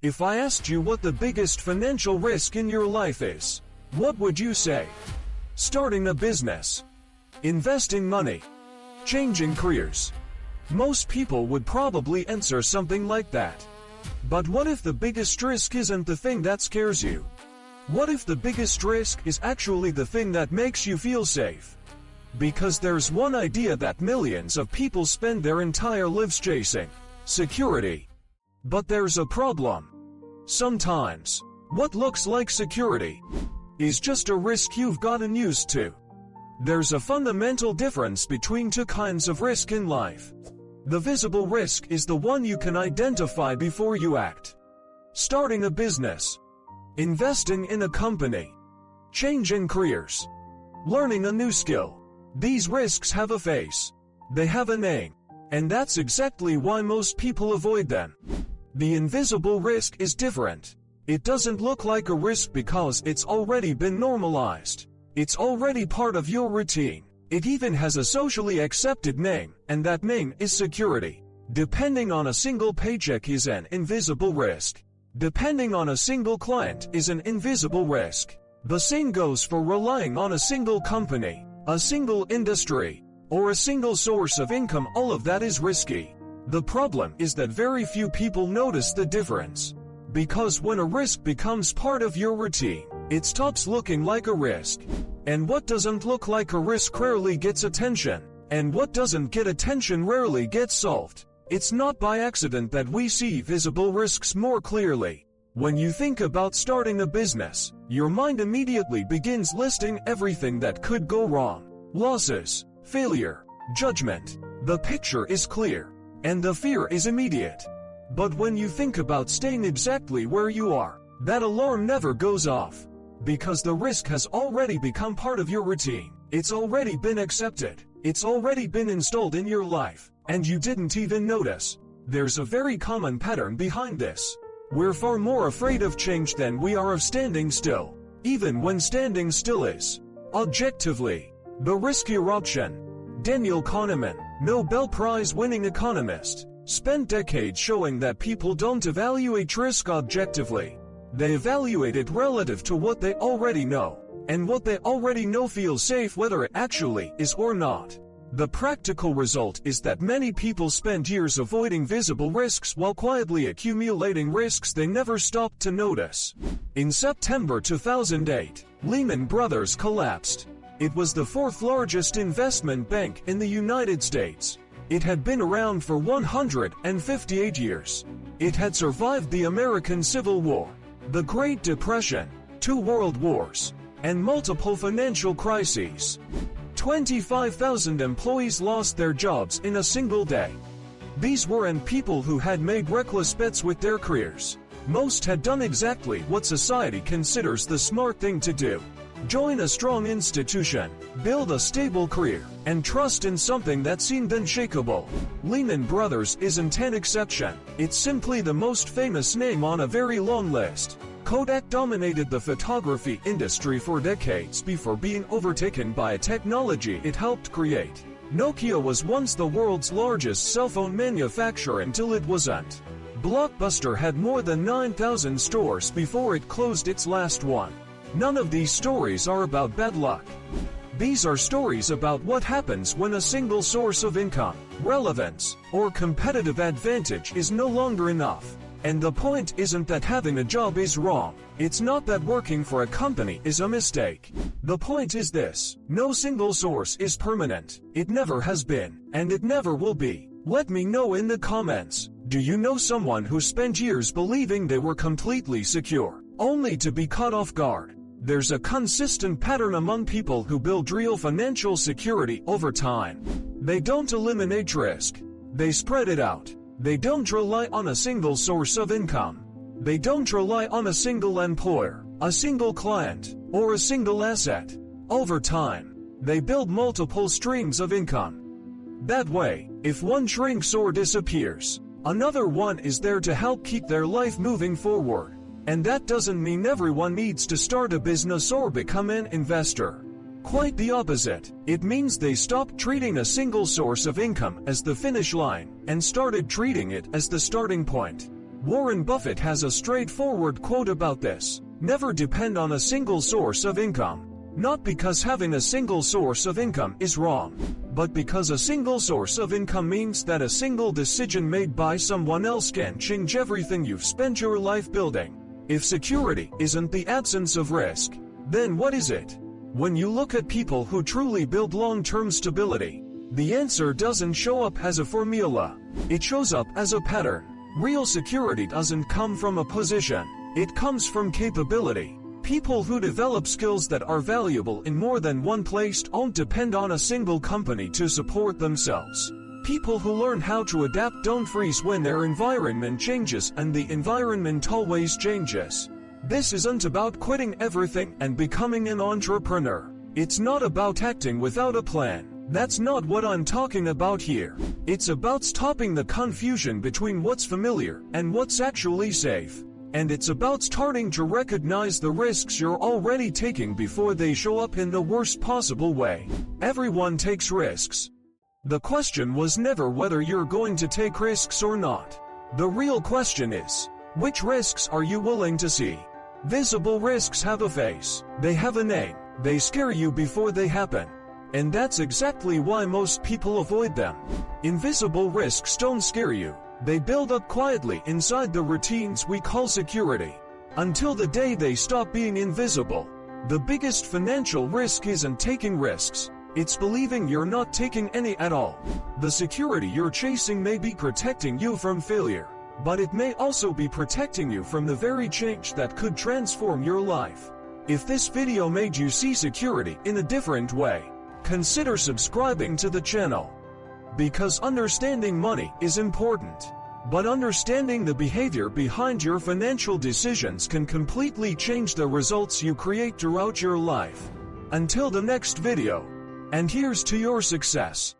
If I asked you what the biggest financial risk in your life is, what would you say? Starting a business, investing money, changing careers. Most people would probably answer something like that. But what if the biggest risk isn't the thing that scares you? What if the biggest risk is actually the thing that makes you feel safe? Because there's one idea that millions of people spend their entire lives chasing: security. But there's a problem. Sometimes, what looks like security is just a risk you've gotten used to. There's a fundamental difference between two kinds of risk in life. The visible risk is the one you can identify before you act. Starting a business, investing in a company, changing careers, learning a new skill. These risks have a face. They have a name. And that's exactly why most people avoid them. The invisible risk is different. It doesn't look like a risk because it's already been normalized. It's already part of your routine. It even has a socially accepted name, and that name is security. Depending on a single paycheck is an invisible risk. Depending on a single client is an invisible risk. The same goes for relying on a single company, a single industry, or a single source of income. All of that is risky. The problem is that very few people notice the difference. Because when a risk becomes part of your routine, it stops looking like a risk. And what doesn't look like a risk rarely gets attention. And what doesn't get attention rarely gets solved. It's not by accident that we see visible risks more clearly. When you think about starting a business, your mind immediately begins listing everything that could go wrong. Losses, failure, judgment. The picture is clear. And the fear is immediate. But when you think about staying exactly where you are, that alarm never goes off. Because the risk has already become part of your routine. It's already been accepted. It's already been installed in your life. And you didn't even notice. There's a very common pattern behind this. We're far more afraid of change than we are of standing still. Even when standing still is, objectively, the riskier option. Daniel Kahneman, Nobel Prize-winning economist, spent decades showing that people don't evaluate risk objectively. They evaluate it relative to what they already know. And what they already know feels safe whether it actually is or not. The practical result is that many people spend years avoiding visible risks while quietly accumulating risks they never stopped to notice. In September 2008, Lehman Brothers collapsed. It was the fourth largest investment bank in the United States. It had been around for 158 years. It had survived the American Civil War, the Great Depression, 2 world wars, and multiple financial crises. 25,000 employees lost their jobs in a single day. These weren't people who had made reckless bets with their careers. Most had done exactly what society considers the smart thing to do. Join a strong institution, build a stable career, and trust in something that seemed unshakable. Lehman Brothers isn't an exception. It's simply the most famous name on a very long list. Kodak dominated the photography industry for decades before being overtaken by a technology it helped create. Nokia was once the world's largest cell phone manufacturer until it wasn't. Blockbuster had more than 9,000 stores before it closed its last one. None of these stories are about bad luck. These are stories about what happens when a single source of income, relevance, or competitive advantage is no longer enough. And the point isn't that having a job is wrong. It's not that working for a company is a mistake. The point is this: no single source is permanent. It never has been, and it never will be. Let me know in the comments. Do you know someone who spent years believing they were completely secure, only to be caught off guard? There's a consistent pattern among people who build real financial security over time. They don't eliminate risk. They spread it out. They don't rely on a single source of income. They don't rely on a single employer, a single client, or a single asset. Over time, they build multiple streams of income. That way, if one shrinks or disappears, another one is there to help keep their life moving forward. And that doesn't mean everyone needs to start a business or become an investor. Quite the opposite. It means they stopped treating a single source of income as the finish line and started treating it as the starting point. Warren Buffett has a straightforward quote about this: "Never depend on a single source of income." Not because having a single source of income is wrong, but because a single source of income means that a single decision made by someone else can change everything you've spent your life building. If security isn't the absence of risk, then what is it? When you look at people who truly build long-term stability, the answer doesn't show up as a formula. It shows up as a pattern. Real security doesn't come from a position. It comes from capability. People who develop skills that are valuable in more than one place don't depend on a single company to support themselves. People who learn how to adapt don't freeze when their environment changes, and the environment always changes. This isn't about quitting everything and becoming an entrepreneur. It's not about acting without a plan. That's not what I'm talking about here. It's about stopping the confusion between what's familiar and what's actually safe. And it's about starting to recognize the risks you're already taking before they show up in the worst possible way. Everyone takes risks. The question was never whether you're going to take risks or not. The real question is, which risks are you willing to see? Visible risks have a face. They have a name. They scare you before they happen. And that's exactly why most people avoid them. Invisible risks don't scare you. They build up quietly inside the routines we call security, until the day they stop being invisible. The biggest financial risk isn't taking risks. It's believing you're not taking any at all. The security you're chasing may be protecting you from failure, but it may also be protecting you from the very change that could transform your life. If this video made you see security in a different way, consider subscribing to the channel. Because understanding money is important, but understanding the behavior behind your financial decisions can completely change the results you create throughout your life. Until the next video, and here's to your success.